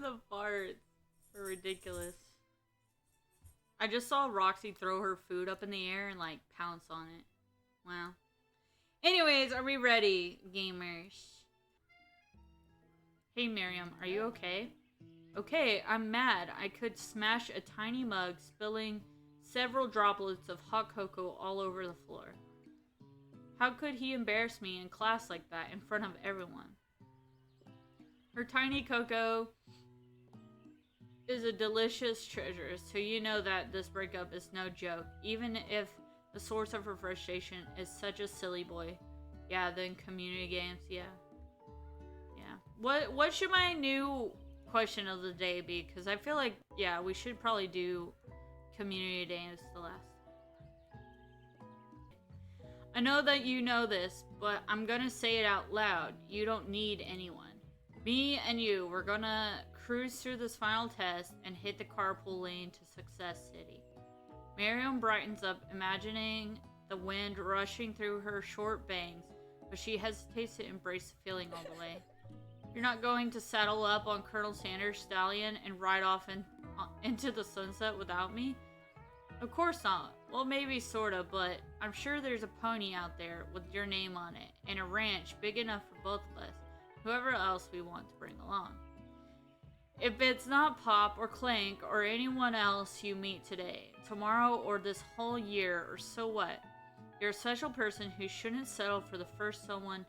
the farts are ridiculous. I just saw Roxy throw her food up in the air and like pounce on it. Wow. Anyways, are we ready, gamers? Hey Miriam, are you okay? Okay, I'm mad. I could smash a tiny mug, spilling several droplets of hot cocoa all over the floor. How could he embarrass me in class like that in front of everyone? Her tiny cocoa is a delicious treasure, so you know that this breakup is no joke, even if the source of her frustration is such a silly boy. Yeah, then community games, yeah. What should my new question of the day be? Because I feel like, yeah, we should probably do community games the last. I know that you know this, but I'm gonna say it out loud. You don't need anyone. Me and you, we're gonna cruise through this final test and hit the carpool lane to Success City. Miriam brightens up, imagining the wind rushing through her short bangs, but she hesitates to embrace the feeling all the way. You're not going to saddle up on Colonel Sanders' stallion and ride off into the sunset without me? Of course not. Well, maybe sorta, but I'm sure there's a pony out there with your name on it, and a ranch big enough for both of us, whoever else we want to bring along. If it's not Pop or Clank or anyone else you meet today, tomorrow, or this whole year, or so what? You're a special person who shouldn't settle for the first someone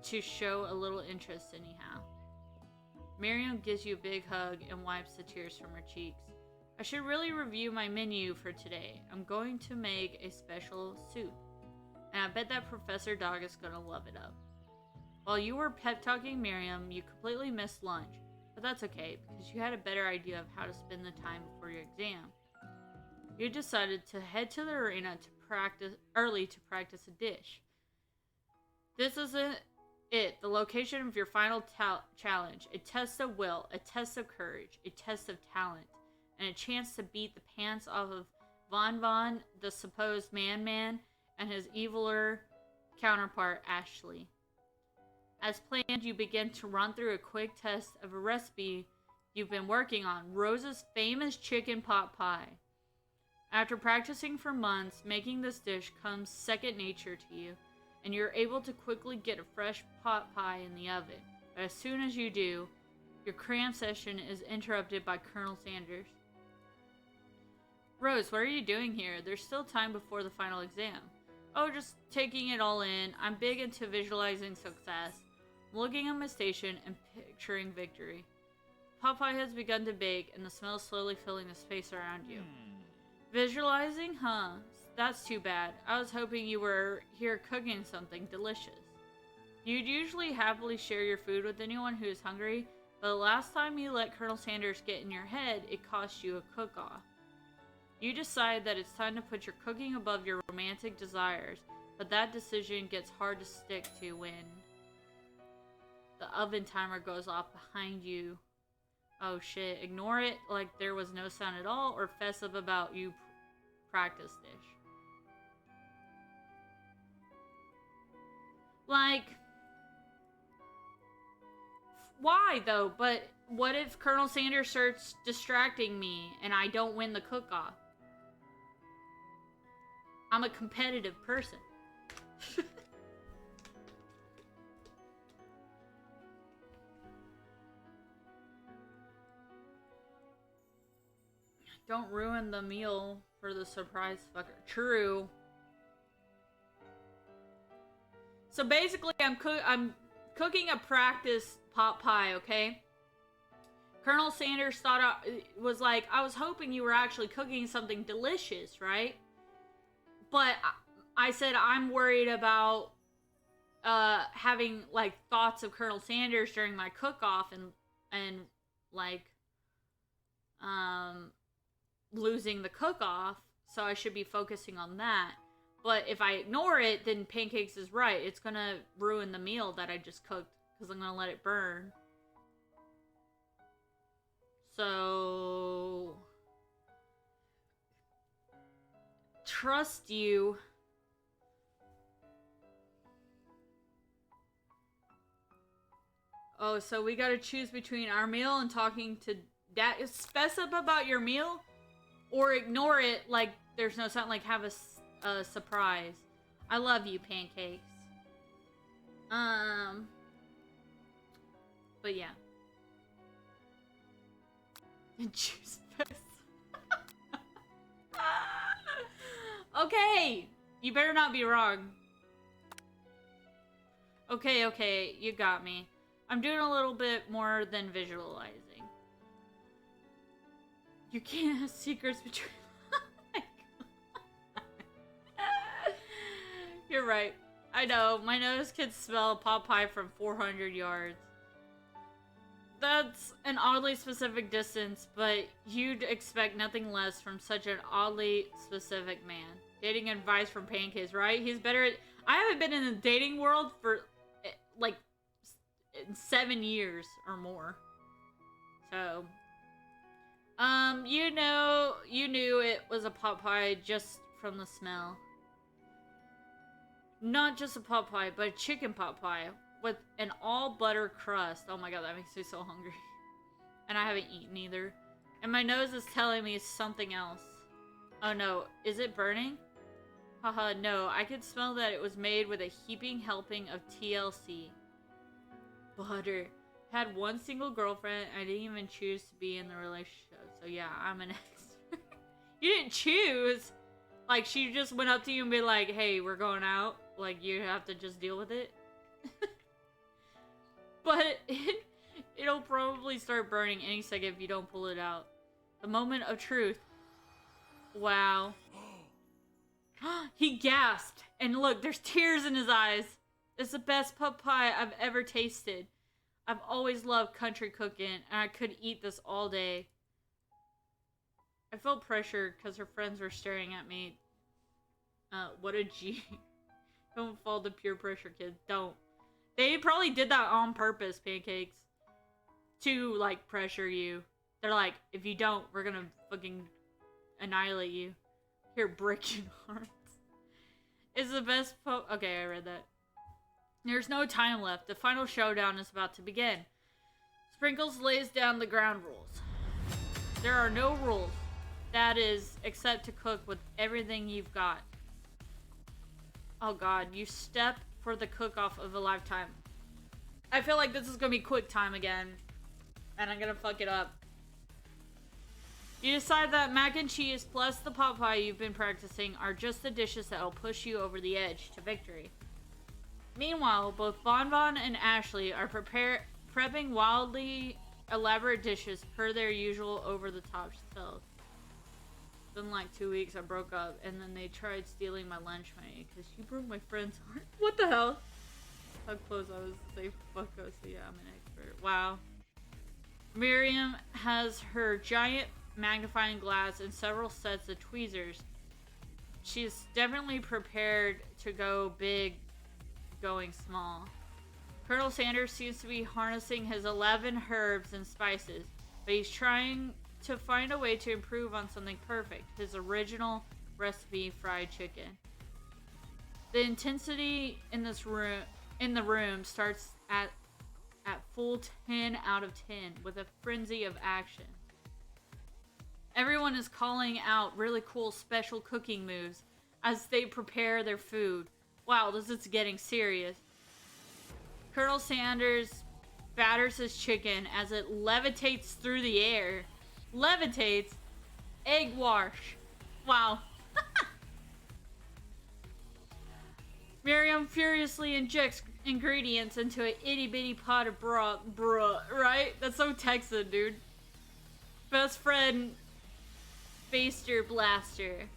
to show a little interest anyhow. Miriam gives you a big hug and wipes the tears from her cheeks. I should really review my menu for today. I'm going to make a special soup, and I bet that Professor Dog is gonna love it up. While you were pep-talking Miriam, you completely missed lunch, but that's okay, because you had a better idea of how to spend the time before your exam. You decided to head to the arena to practice a dish. This isn't it, the location of your final challenge, a test of will, a test of courage, a test of talent, and a chance to beat the pants off of Von, the supposed man, and his eviler counterpart, Ashley. As planned, you begin to run through a quick test of a recipe you've been working on, Rose's famous chicken pot pie. After practicing for months, making this dish comes second nature to you, and you're able to quickly get a fresh pot pie in the oven. But as soon as you do, your cram session is interrupted by Colonel Sanders. Rose, what are you doing here? There's still time before the final exam. Oh, just taking it all in. I'm big into visualizing success. I'm looking at my station and picturing victory. Pot pie has begun to bake, and the smell is slowly filling the space around you. Visualizing? Huh. That's too bad. I was hoping you were here cooking something delicious. You'd usually happily share your food with anyone who is hungry, but the last time you let Colonel Sanders get in your head, it cost you a cook-off. You decide that it's time to put your cooking above your romantic desires, but that decision gets hard to stick to when the oven timer goes off behind you. Oh shit, ignore it like there was no sound at all, or fess up about you practice dish. Like, why though? But what if Colonel Sanders starts distracting me and I don't win the cook-off? I'm a competitive person. Don't ruin the meal for the surprise fucker. True. So basically, I'm cooking a practice pot pie, okay? Colonel Sanders was like, I was hoping you were actually cooking something delicious, right? But I said I'm worried about having like thoughts of Colonel Sanders during my cook-off and like losing the cook-off, so I should be focusing on that. But if I ignore it, then Pancakes is right. It's gonna ruin the meal that I just cooked because I'm gonna let it burn. So trust you. Oh, so we gotta choose between our meal and talking to dad. Spec up about your meal, or ignore it like there's no something, like have a surprise. I love you, pancakes. But yeah. Choose best. Okay, you better not be wrong. Okay, you got me. I'm doing a little bit more than visualizing. You can't have secrets between... Oh my God. You're right. I know, my nose can smell pot pie from 400 yards. That's an oddly specific distance, but you'd expect nothing less from such an oddly specific man. Dating advice from Pancakes, right? He's better at... I haven't been in the dating world for, like, 7 years or more. So... you knew it was a pot pie just from the smell. Not just a pot pie, but a chicken pot pie with an all butter crust. Oh my God, that makes me so hungry. And I haven't eaten either. And my nose is telling me something else. Oh no, is it burning? Haha, no, I could smell that it was made with a heaping helping of TLC. Butter. Had one single girlfriend. I didn't even choose to be in the relationship. So yeah, I'm an expert. You didn't choose. Like, she just went up to you and be like, hey, we're going out. Like, you have to just deal with it. But it'll probably start burning any second if you don't pull it out. The moment of truth. Wow. He gasped. And look, there's tears in his eyes. It's the best pot pie I've ever tasted. I've always loved country cooking, and I could eat this all day. I felt pressure because her friends were staring at me. What a G. Don't fall to peer pressure, kids. Don't. They probably did that on purpose, Pancakes. To, like, pressure you. They're like, if you don't, we're gonna fucking annihilate you. Here, break your hearts. It's the best okay, I read that. There's no time left. The final showdown is about to begin. Sprinkles lays down the ground rules. There are no rules. That is, except to cook with everything you've got. Oh God, you step for the cook-off of a lifetime. I feel like this is gonna be quick time again. And I'm gonna fuck it up. You decide that mac and cheese plus the pot pie you've been practicing are just the dishes that will push you over the edge to victory. Meanwhile, both Bon Bon and Ashley are prepping wildly elaborate dishes per their usual over-the-top spells. It's been like 2 weeks, I broke up, and then they tried stealing my lunch money because you broke my friend's heart. What the hell? How close I was to say fuck us. So yeah, I'm an expert. Wow. Miriam has her giant magnifying glass and several sets of tweezers. She's definitely prepared to go big, going small. Colonel Sanders seems to be harnessing his 11 herbs and spices, but he's trying to find a way to improve on something perfect, his original recipe fried chicken. The intensity in the room starts at full 10 out of 10 with a frenzy of action. Everyone is calling out really cool special cooking moves as they prepare their food. Wow, this is getting serious. Colonel Sanders batters his chicken as it levitates through the air. Levitates? Egg wash. Wow. Miriam furiously injects ingredients into an itty-bitty pot of broth. Bruh, right? That's so Texan, dude. Best friend, Baster Blaster.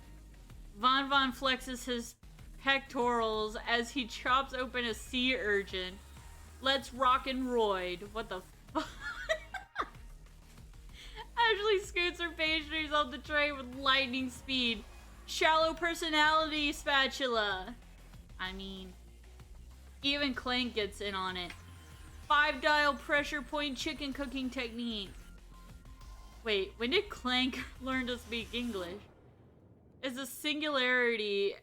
Von Von flexes his pectorals as he chops open a sea urchin. Let's rock and roid. What the fuck? Ashley scoots her pastries off the tray with lightning speed. Shallow personality spatula. I mean, even Clank gets in on it. 5-dial pressure point chicken cooking technique. Wait, when did Clank learn to speak English? Is a singularity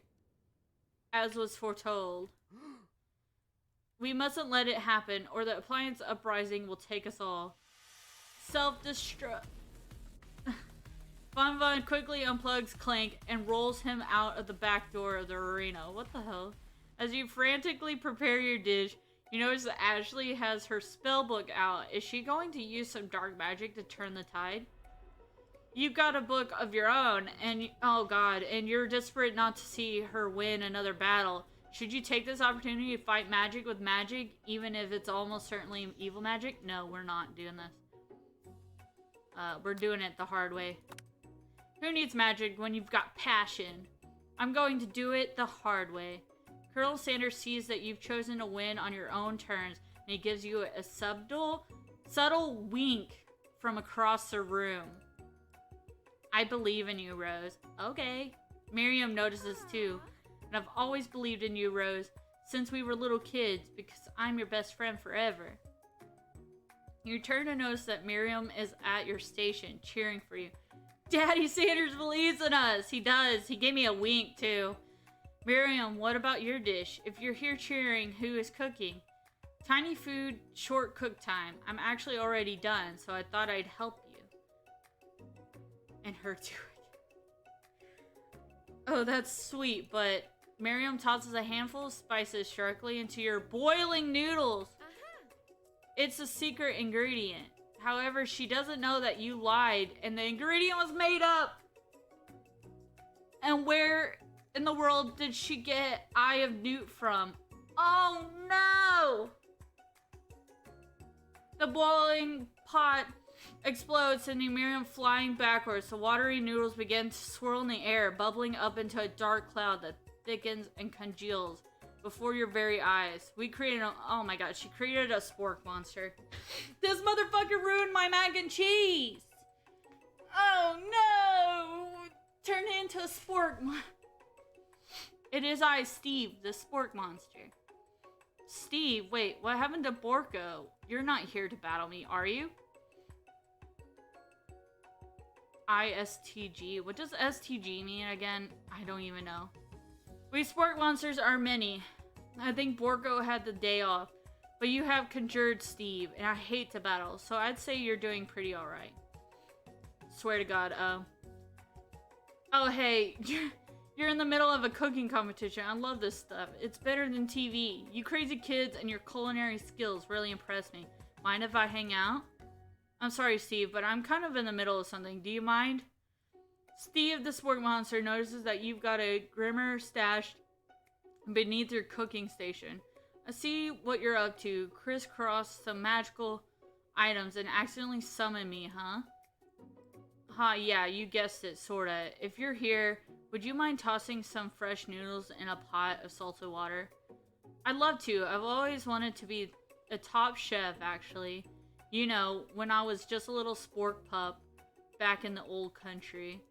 as was foretold. We mustn't let it happen, or the appliance uprising will take us all. Self-destruct. Von Von quickly unplugs Clank and rolls him out of the back door of the arena. What the hell? As you frantically prepare your dish, you notice that Ashley has her spell book out. Is she going to use some dark magic to turn the tide? You've got a book of your own, and oh god, and you're desperate not to see her win another battle. Should you take this opportunity to fight magic with magic, even if it's almost certainly evil magic? No, we're not doing this. We're doing it the hard way. Who needs magic when you've got passion? I'm going to do it the hard way. Colonel Sanders sees that you've chosen to win on your own terms, and he gives you a subtle wink from across the room. I believe in you, Rose. Okay. Miriam notices too. And I've always believed in you, Rose, since we were little kids, because I'm your best friend forever. You turn to notice that Miriam is at your station, cheering for you. Daddy Sanders believes in us! He does. He gave me a wink, too. Miriam, what about your dish? If you're here cheering, who is cooking? Tiny food, short cook time. I'm actually already done, so I thought I'd help you. And her do it. Oh, that's sweet, but Miriam tosses a handful of spices sharply into your boiling noodles. It's a secret ingredient. However, she doesn't know that you lied and the ingredient was made up. And where in the world did she get Eye of Newt from? Oh no! The boiling pot explodes, sending Miriam flying backwards. The watery noodles begin to swirl in the air, bubbling up into a dark cloud that thickens and congeals before your very eyes. We created a... Oh my god, she created a spork monster. This motherfucker ruined my mac and cheese! Oh no! Turned into a spork monster. It is I, Steve, the spork monster. Steve, wait, what happened to Borko? You're not here to battle me, are you? ISTG. What does STG mean again? I don't even know. We spork monsters are many. I think Borko had the day off, but you have conjured Steve, and I hate to battle, so I'd say you're doing pretty alright. Swear to God, Oh, hey, you're in the middle of a cooking competition. I love this stuff. It's better than TV. You crazy kids and your culinary skills really impress me. Mind if I hang out? I'm sorry, Steve, but I'm kind of in the middle of something. Do you mind? Steve, the spork monster, notices that you've got a Grimmer stashed beneath your cooking station. I see what you're up to. Crisscross some magical items and accidentally summon me, huh? Yeah, you guessed it, sorta. If you're here, would you mind tossing some fresh noodles in a pot of salted water? I'd love to. I've always wanted to be a top chef, actually. You know, when I was just a little spork pup back in the old country.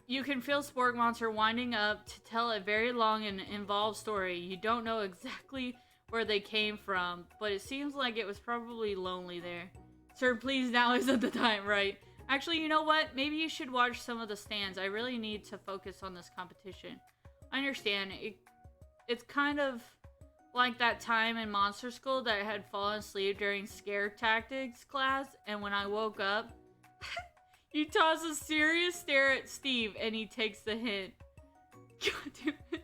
You can feel Spork Monster winding up to tell a very long and involved story. You don't know exactly where they came from, but it seems like it was probably lonely there. Sir, please, now isn't the time, right? Actually, you know what? Maybe you should watch some of the stands. I really need to focus on this competition. I understand. It's kind of like that time in Monster School that I had fallen asleep during scare tactics class, and when I woke up, you toss a serious stare at Steve, and he takes the hint. God damn it.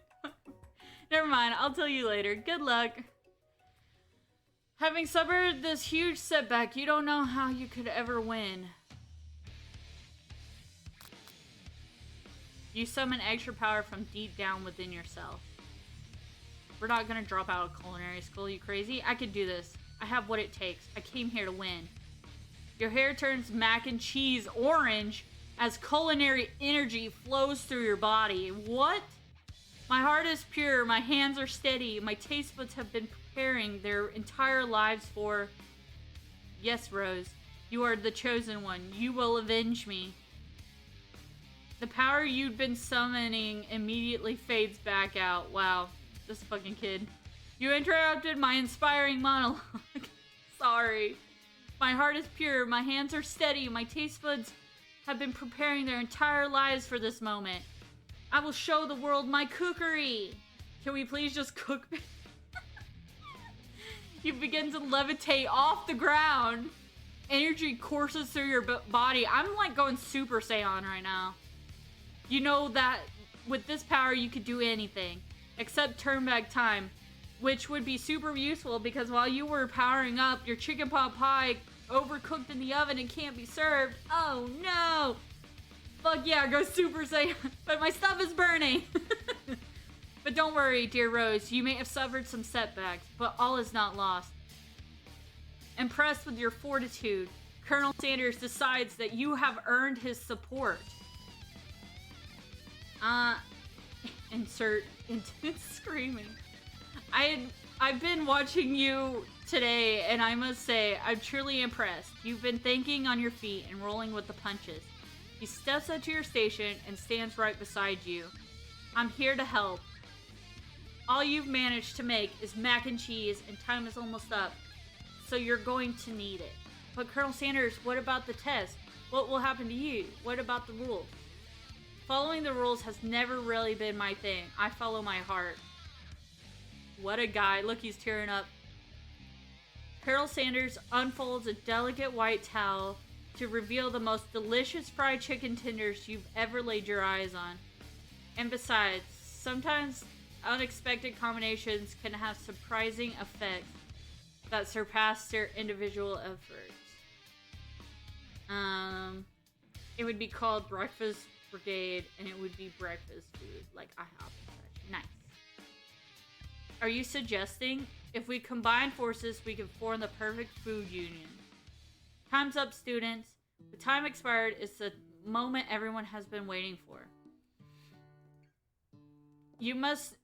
Never mind, I'll tell you later. Good luck. Having suffered this huge setback, you don't know how you could ever win. You summon extra power from deep down within yourself. We're not gonna drop out of culinary school, you crazy? I could do this. I have what it takes. I came here to win. Your hair turns mac and cheese orange as culinary energy flows through your body. What? My heart is pure, my hands are steady, my taste buds have been preparing their entire lives for... Yes, Rose, you are the chosen one. You will avenge me. The power you'd been summoning immediately fades back out. Wow, this fucking kid. You interrupted my inspiring monologue. Sorry. My heart is pure, my hands are steady, my taste buds have been preparing their entire lives for this moment. I will show the world my cookery. Can we please just cook? You begin to levitate off the ground. Energy courses through your body. I'm like going Super Saiyan right now. You know that with this power you could do anything except turn back time, which would be super useful because while you were powering up, your chicken pot pie overcooked in the oven and can't be served. Oh no! Fuck yeah, go Super Saiyan. But my stuff is burning. But don't worry, dear Rose. You may have suffered some setbacks, but all is not lost. Impressed with your fortitude, Colonel Sanders decides that you have earned his support. Insert intense screaming. I've been watching you today, and I must say, I'm truly impressed. You've been thinking on your feet and rolling with the punches. He steps up to your station and stands right beside you. I'm here to help. All you've managed to make is mac and cheese, and time is almost up, so you're going to need it. But Colonel Sanders, what about the test? What will happen to you? What about the rules? Following the rules has never really been my thing. I follow my heart. What a guy. Look, he's tearing up. Colonel Sanders unfolds a delicate white towel to reveal the most delicious fried chicken tenders you've ever laid your eyes on. And besides, sometimes unexpected combinations can have surprising effects that surpass their individual efforts. It would be called Breakfast Brigade, and it would be breakfast food, like IHOP and such. Nice. Are you suggesting if we combine forces, we can form the perfect food union? Time's up, students. The time expired is the moment everyone has been waiting for. You must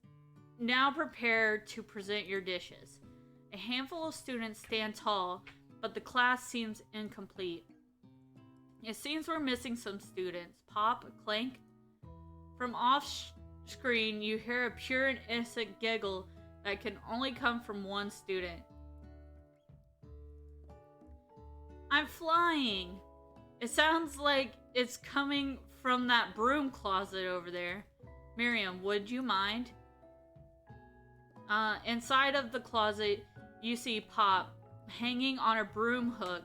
now prepare to present your dishes. A handful of students stand tall, but the class seems incomplete. It seems we're missing some students. Pop, clank. From off-screen, you hear a pure and innocent giggle that can only come from one student. I'm flying. It sounds like it's coming from that broom closet over there. Miriam, would you mind? Inside of the closet, you see Pop hanging on a broom hook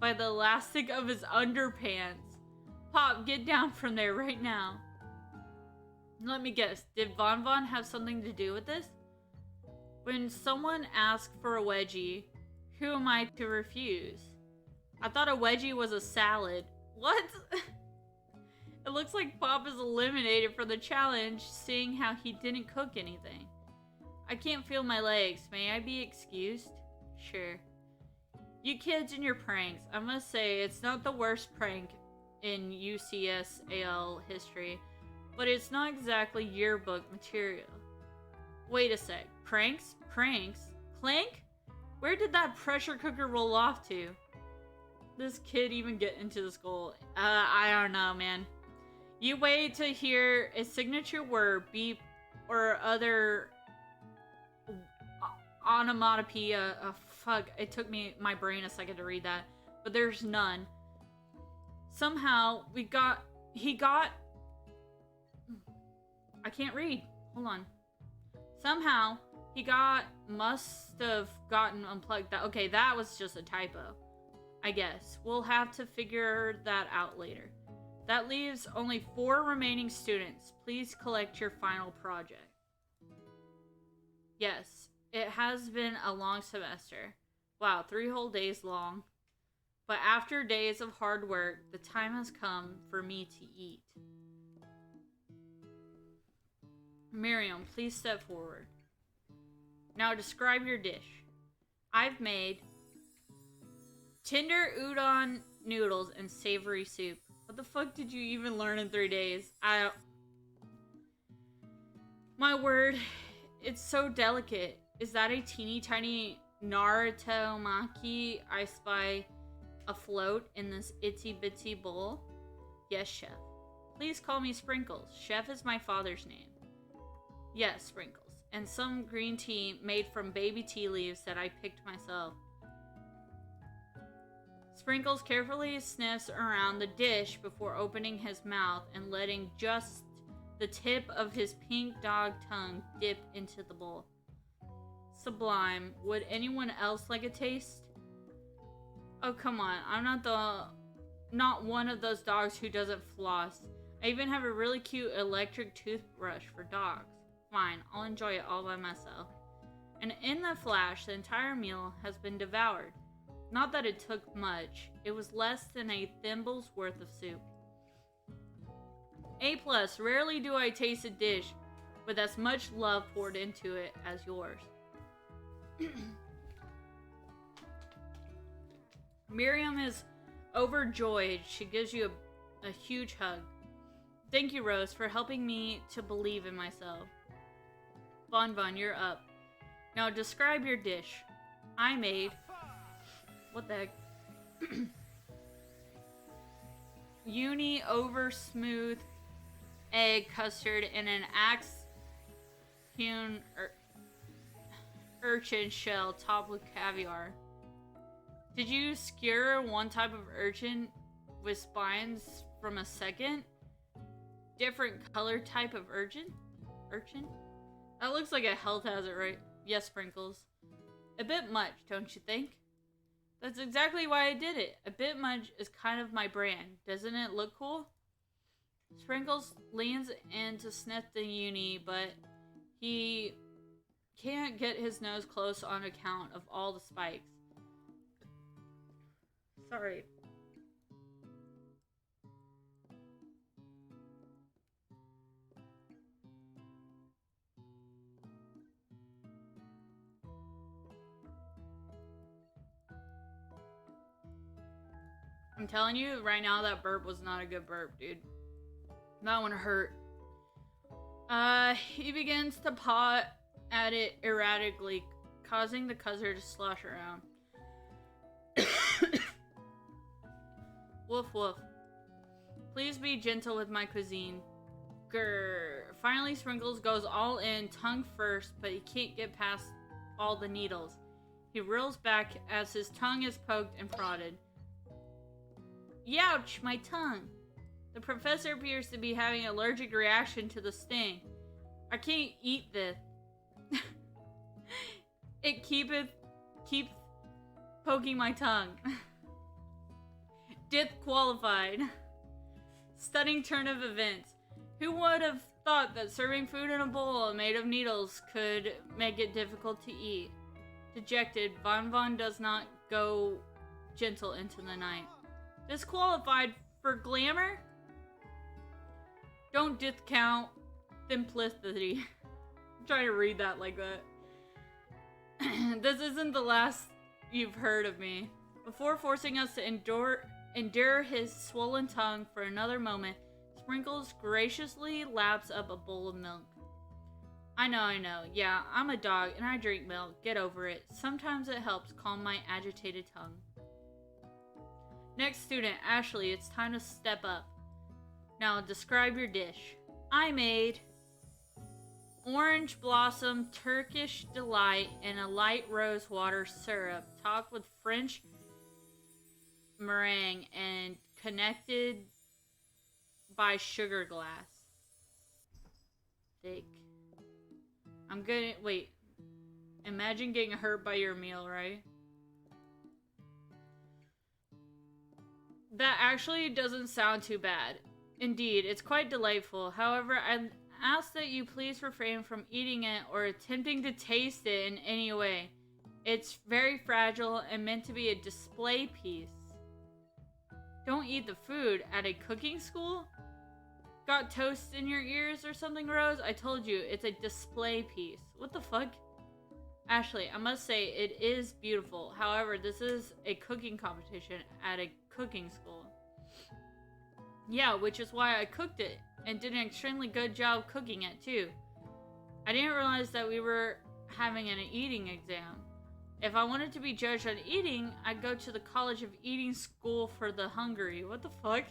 by the elastic of his underpants. Pop, get down from there right now. Let me guess, did Von Von have something to do with this? When someone asks for a wedgie, who am I to refuse? I thought a wedgie was a salad. What? It looks like Pop is eliminated for the challenge, seeing how he didn't cook anything. I can't feel my legs. May I be excused? Sure. You kids and your pranks. I must say, it's not the worst prank in UCSAL history, but it's not exactly yearbook material. Wait a sec. Pranks? Pranks? Clank? Where did that pressure cooker roll off to? This kid even get into the school? I don't know, man. You wait to hear a signature word, beep, or other onomatopoeia. Fuck, it took my brain a second to read that. But there's none. Somehow, he got... I can't read. Hold on. Somehow, must have gotten unplugged. Okay, that was just a typo. I guess. We'll have to figure that out later. That leaves only 4 remaining students. Please collect your final project. Yes, it has been a long semester. Wow, 3 whole days long. But after days of hard work, the time has come for me to eat. Miriam, please step forward. Now describe your dish. I've made tender udon noodles and savory soup. What the fuck did you even learn in 3 days? My word, it's so delicate. Is that a teeny tiny Naruto maki I spy afloat in this itsy bitsy bowl? Yes, chef. Please call me Sprinkles. Chef is my father's name. Yes, Sprinkles. And some green tea made from baby tea leaves that I picked myself. Sprinkles carefully sniffs around the dish before opening his mouth and letting just the tip of his pink dog tongue dip into the bowl. Sublime. Would anyone else like a taste? Oh, come on. I'm not one of those dogs who doesn't floss. I even have a really cute electric toothbrush for dogs. Fine, I'll enjoy it all by myself. And in a flash, the entire meal has been devoured. Not that it took much. It was less than a thimble's worth of soup. A+, rarely do I taste a dish with as much love poured into it as yours. Miriam is overjoyed. She gives you a huge hug. Thank you, Rose, for helping me to believe in myself. Bon Bon, you're up. Now describe your dish. I made... What the heck? Uni over smooth egg custard in an axe-hewn urchin shell topped with caviar. Did you skewer one type of urchin with spines from a second? Different color type of urchin? Urchin? That looks like a health hazard, right? Yes, Sprinkles. A bit much, don't you think? That's exactly why I did it. A bit much is kind of my brand. Doesn't it look cool? Sprinkles leans in to sniff the uni, but he can't get his nose close on account of all the spikes. Sorry. I'm telling you right now, that burp was not a good burp, dude. That one hurt. He begins to paw at it erratically, causing the custard to slosh around. Woof woof. Please be gentle with my cuisine. Grrr. Finally, Sprinkles goes all in, tongue first, but he can't get past all the needles. He reels back as his tongue is poked and prodded. Youch, my tongue. The professor appears to be having an allergic reaction to the sting. I can't eat this. It keeps poking my tongue. Dith qualified. Stunning turn of events. Who would have thought that serving food in a bowl made of needles could make it difficult to eat? Dejected, Bon Bon does not go gentle into the night. Disqualified for glamour? Don't discount simplicity. I'm trying to read that like that. This isn't the last you've heard of me. Before forcing us to endure his swollen tongue for another moment, Sprinkles graciously laps up a bowl of milk. I know. Yeah, I'm a dog and I drink milk. Get over it. Sometimes it helps calm my agitated tongue. Next student, Ashley, it's time to step up. Now describe your dish. I made orange blossom Turkish delight in a light rose water syrup topped with French meringue and connected by sugar glass. Thick. I'm gonna wait. Imagine getting hurt by your meal, right? That actually doesn't sound too bad. Indeed, it's quite delightful. However, I ask that you please refrain from eating it or attempting to taste it in any way. It's very fragile and meant to be a display piece. Don't eat the food at a cooking school? Got toast in your ears or something, Rose? I told you, it's a display piece. What the fuck? Ashley, I must say, it is beautiful. However, this is a cooking competition at a cooking school. Yeah, which is why I cooked it, and did an extremely good job cooking it, too. I didn't realize that we were having an eating exam. If I wanted to be judged on eating, I'd go to the College of Eating School for the Hungry. What the fuck?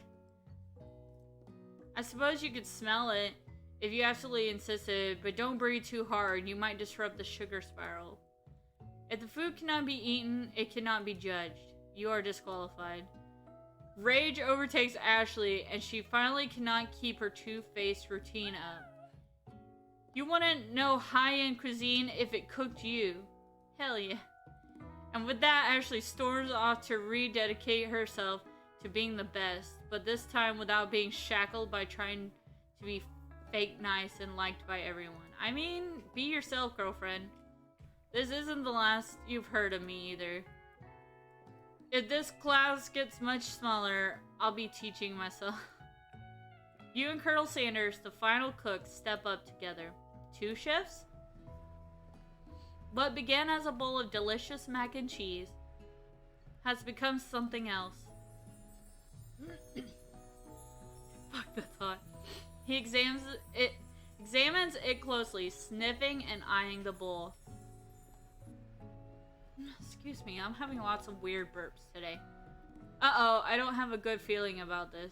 I suppose you could smell it if you absolutely insisted, but don't breathe too hard. You might disrupt the sugar spiral. If the food cannot be eaten, it cannot be judged. You are disqualified. Rage overtakes Ashley, and she finally cannot keep her two-faced routine up. You wouldn't know high-end cuisine if it cooked you. Hell yeah. And with that, Ashley storms off to rededicate herself to being the best, but this time without being shackled by trying to be fake nice and liked by everyone. I mean, be yourself, girlfriend. This isn't the last you've heard of me either. If this class gets much smaller, I'll be teaching myself. You and Colonel Sanders, the final cook, step up together. 2 shifts? What began as a bowl of delicious mac and cheese has become something else. Fuck, that's hot. He examines it closely, sniffing and eyeing the bowl. Excuse me, I'm having lots of weird burps today. Uh-oh, I don't have a good feeling about this.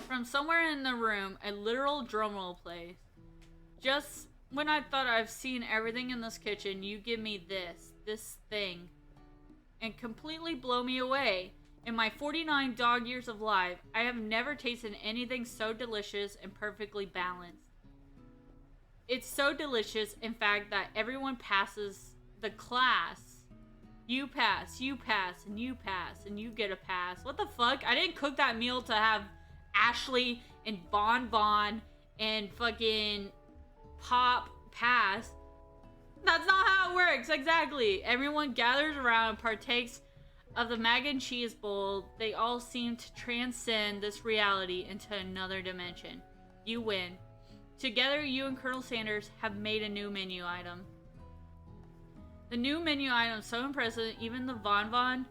From somewhere in the room, a literal drumroll plays. Just when I thought I've seen everything in this kitchen, you give me this thing, and completely blow me away. In my 49 dog years of life, I have never tasted anything so delicious and perfectly balanced. It's so delicious, in fact, that everyone passes the class. You pass, and you pass, and you get a pass. What the fuck? I didn't cook that meal to have Ashley and Bon Bon and fucking Pop pass. That's not how it works, exactly. Everyone gathers around and partakes of the mac and cheese bowl. They all seem to transcend this reality into another dimension. You win. Together, you and Colonel Sanders have made a new menu item. The new menu item is so impressive, even the Von Von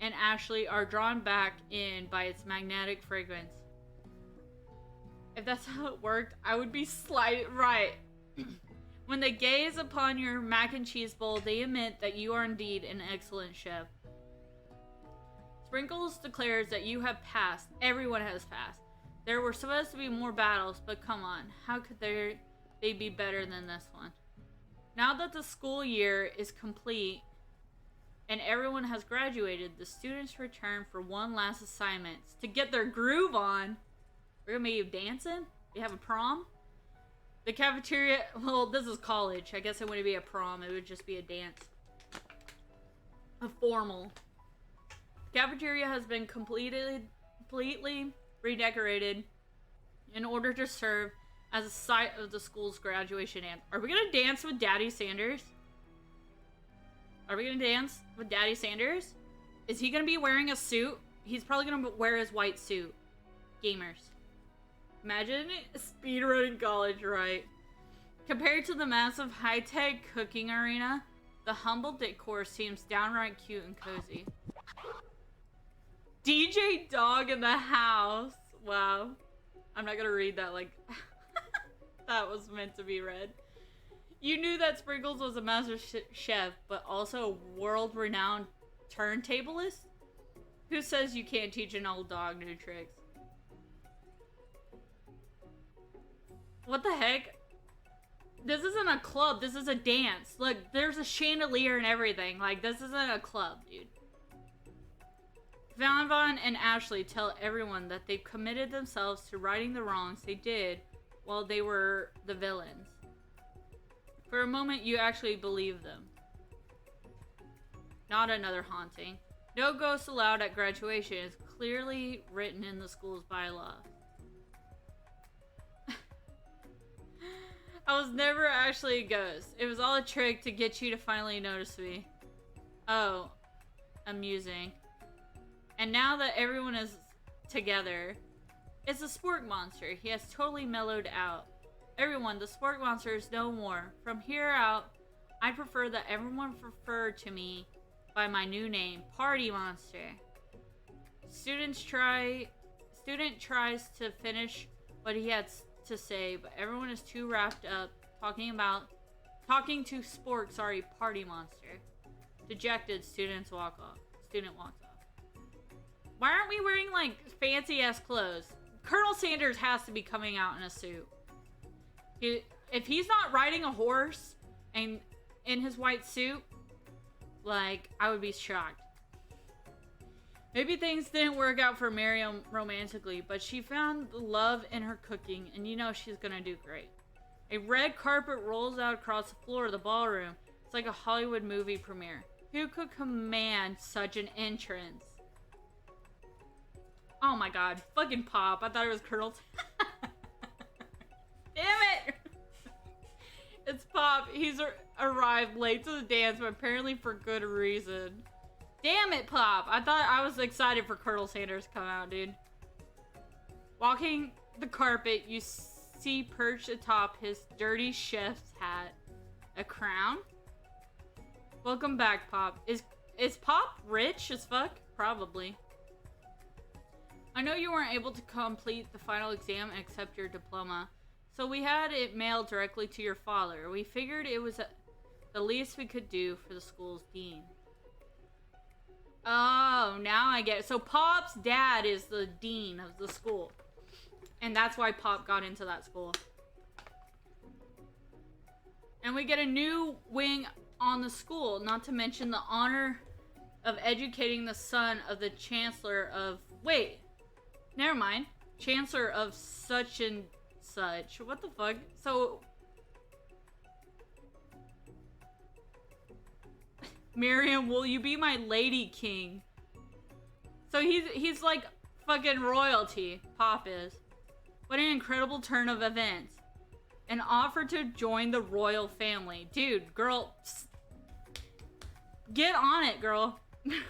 and Ashley are drawn back in by its magnetic fragrance. If that's how it worked, I would be right. When they gaze upon your mac and cheese bowl, they admit that you are indeed an excellent chef. Sprinkles declares that you have passed. Everyone has passed. There were supposed to be more battles, but come on, how could they be better than this one? Now that the school year is complete and everyone has graduated, the students return for one last assignment to get their groove on. We're gonna be dancing? We have a prom? The cafeteria, well, this is college. I guess it wouldn't be a prom, it would just be a dance. A formal. The cafeteria has been completely redecorated in order to serve as a site of the school's graduation anthem. Are we gonna dance with Daddy Sanders? Are we gonna dance with Daddy Sanders? Is he gonna be wearing a suit? He's probably gonna wear his white suit. Gamers. Imagine speedrunning college, right? Compared to the massive high-tech cooking arena, the humble decor seems downright cute and cozy. DJ Dog in the house. Wow. I'm not gonna read that like that was meant to be read. You knew that Sprinkles was a master chef, but also a world-renowned turntablist? Who says you can't teach an old dog new tricks? What the heck? This isn't a club, this is a dance. Look, there's a chandelier and everything. Like, this isn't a club, dude. Von Von and Ashley tell everyone that they've committed themselves to righting the wrongs they did while they were the villains. For a moment, you actually believe them. Not another haunting. No ghosts allowed at graduation is clearly written in the school's bylaw. I was never actually a ghost. It was all a trick to get you to finally notice me. Oh, amusing. And now that everyone is together, it's a spork monster. He has totally mellowed out. Everyone, the spork monster is no more. From here out, I prefer that everyone refer to me by my new name, Party Monster. Student tries to finish what he had to say, but everyone is too wrapped up talking to Spork, Party Monster. Dejected, student walks off. Why aren't we wearing like fancy ass clothes? Colonel Sanders has to be coming out in a suit. If he's not riding a horse and in his white suit, like, I would be shocked. Maybe things didn't work out for Miriam romantically, but she found the love in her cooking, and you know she's gonna do great. A red carpet rolls out across the floor of the ballroom. It's like a Hollywood movie premiere. Who could command such an entrance? Oh my god. Fucking Pop. I thought it was Colonel. Damn it! It's Pop. He's arrived late to the dance, but apparently for good reason. Damn it, Pop. I thought I was excited for Colonel Sanders to come out, dude. Walking the carpet, you see perched atop his dirty chef's hat. A crown? Welcome back, Pop. Is Pop rich as fuck? Probably. I know you weren't able to complete the final exam and accept your diploma, so we had it mailed directly to your father. We figured it was the least we could do for the school's dean. Oh, now I get it. So Pop's dad is the dean of the school. And that's why Pop got into that school. And we get a new wing on the school, not to mention the honor of educating the son of the chancellor of... Wait, never mind. Chancellor of such and such. What the fuck? So... Miriam, will you be my lady king? So he's like fucking royalty. Pop is. What an incredible turn of events. An offer to join the royal family. Dude, girl, get on it, girl. It's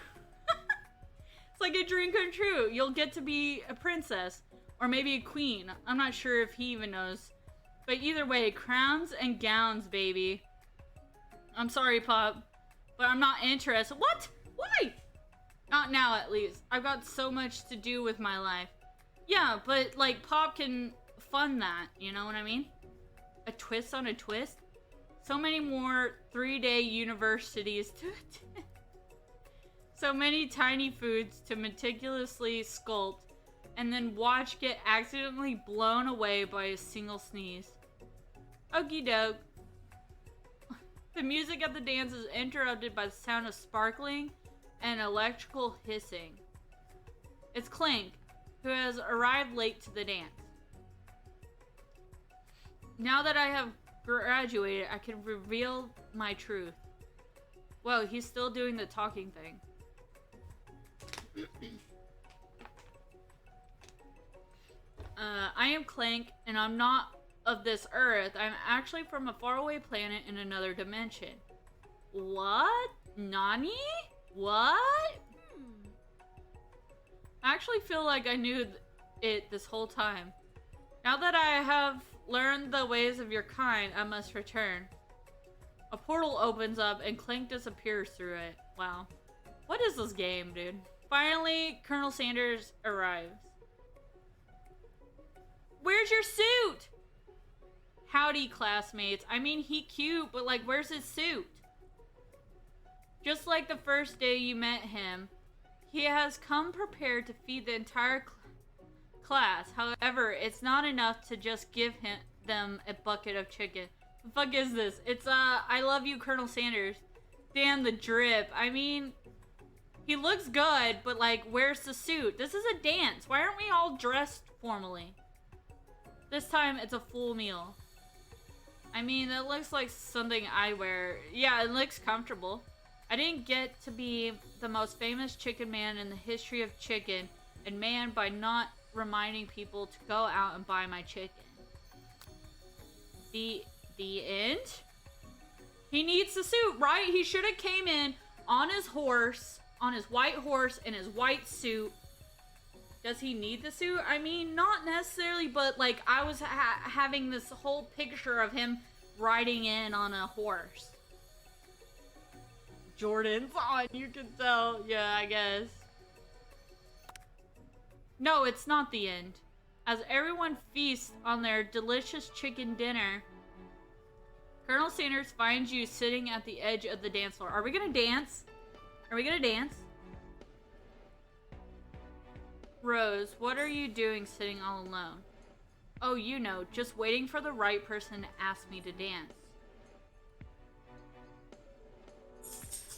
like a dream come true. You'll get to be a princess. Or maybe a queen. I'm not sure if he even knows. But either way, crowns and gowns, baby. I'm sorry, Pop. But I'm not interested. What? Why? Not now, at least. I've got so much to do with my life. Yeah, but, like, Pop can fund that. You know what I mean? A twist on a twist? So many more 3-day universities to attend. So many tiny foods to meticulously sculpt. And then watch get accidentally blown away by a single sneeze. Okie doke. The music at the dance is interrupted by the sound of sparkling and electrical hissing. It's Clank, who has arrived late to the dance. Now that I have graduated, I can reveal my truth. Whoa, he's still doing the talking thing. I am Clank, and I'm not of this earth. I'm actually from a faraway planet in another dimension. What? Nani? What? I actually feel like I knew it this whole time. Now that I have learned the ways of your kind, I must return. A portal opens up and Clank disappears through it. Wow. What is this game, dude? Finally, Colonel Sanders arrives. Where's your suit? Howdy, classmates. I mean, he cute, but like, where's his suit? Just like the first day you met him, he has come prepared to feed the entire class. However, it's not enough to just give them a bucket of chicken. The fuck is this? It's, I love you, Colonel Sanders. Damn, the drip. I mean, he looks good, but like, where's the suit? This is a dance. Why aren't we all dressed formally? This time, it's a full meal. I mean, that looks like something I wear. Yeah, it looks comfortable. I didn't get to be the most famous chicken man in the history of chicken and man by not reminding people to go out and buy my chicken. The end? He needs the suit, right? He should have came in on his horse, on his white horse in his white suit. Does he need the suit? I mean, not necessarily, but like I was having this whole picture of him riding in on a horse. Jordan's on, you can tell. Yeah, I guess. No, it's not the end. As everyone feasts on their delicious chicken dinner, Colonel Sanders finds you sitting at the edge of the dance floor. Are we gonna dance? Are we gonna dance? Rose, what are you doing sitting all alone? Oh, you know, just waiting for the right person to ask me to dance.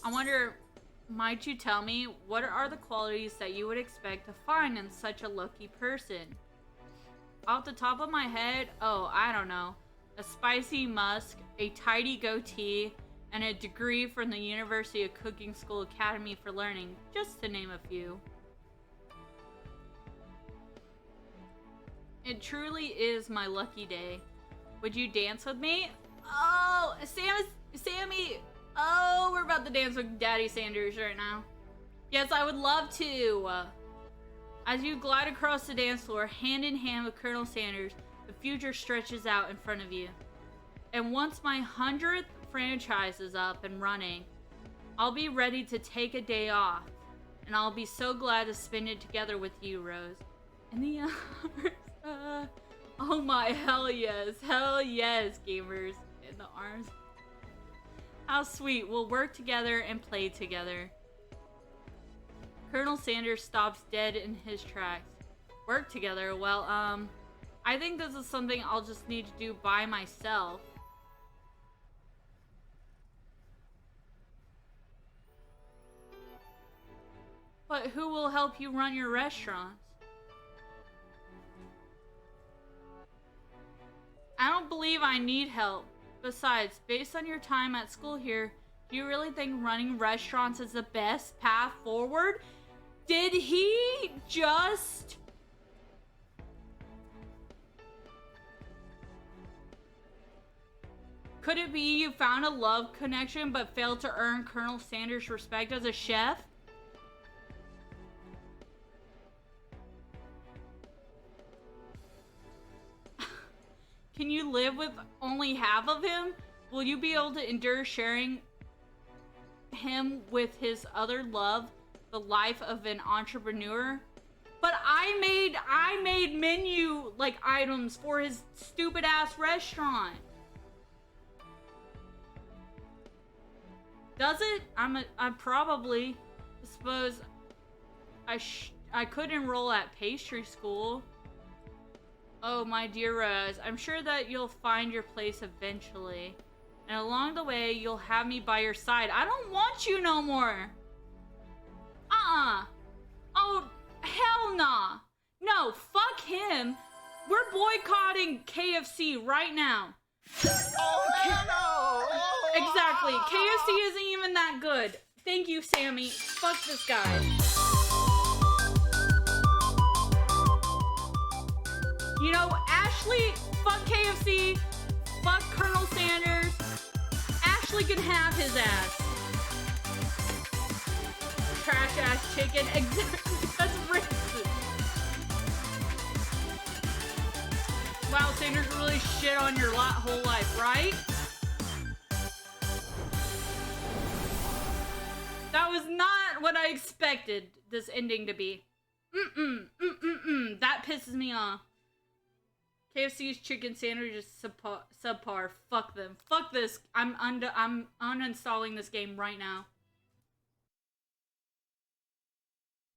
I wonder, might you tell me, what are the qualities that you would expect to find in such a lucky person? Off the top of my head, oh, I don't know. a spicy musk, a tidy goatee, and a degree from the University of Cooking School Academy for Learning, just to name a few. It truly is my lucky day. Would you dance with me? Oh, Sammy! Oh, we're about to dance with Daddy Sanders right now. Yes, I would love to. As you glide across the dance floor, hand in hand with Colonel Sanders, the future stretches out in front of you. And once my 100th franchise is up and running, I'll be ready to take a day off. And I'll be so glad to spend it together with you, Rose. In the arms. Oh my, hell yes, gamers. In the arms. How sweet. We'll work together and play together. Colonel Sanders stops dead in his tracks. Work together? Well, I think this is something I'll just need to do by myself. But who will help you run your restaurants? I don't believe I need help. Besides, based on your time at school here, do you really think running restaurants is the best path forward? Did he just... Could it be you found a love connection but failed to earn Colonel Sanders' respect as a chef? Can you live with only half of him? Will you be able to endure sharing him with his other love, the life of an entrepreneur? But I made menu like items for his stupid ass restaurant. Does it? I probably suppose I could enroll at pastry school. Oh, my dear Rose, I'm sure that you'll find your place eventually. And along the way, you'll have me by your side. I don't want you no more. Oh, hell nah. No, fuck him. We're boycotting KFC right now. Oh, no. Exactly. KFC isn't even that good. Thank you, Sammy. Fuck this guy. You know, Ashley, fuck KFC, fuck Colonel Sanders. Ashley can have his ass. Trash ass chicken. That's racist. Wow, Sanders really shit on your whole life, right? That was not what I expected this ending to be. That pisses me off. KFC's chicken sandwich is subpar. Fuck them. Fuck this. I'm uninstalling this game right now.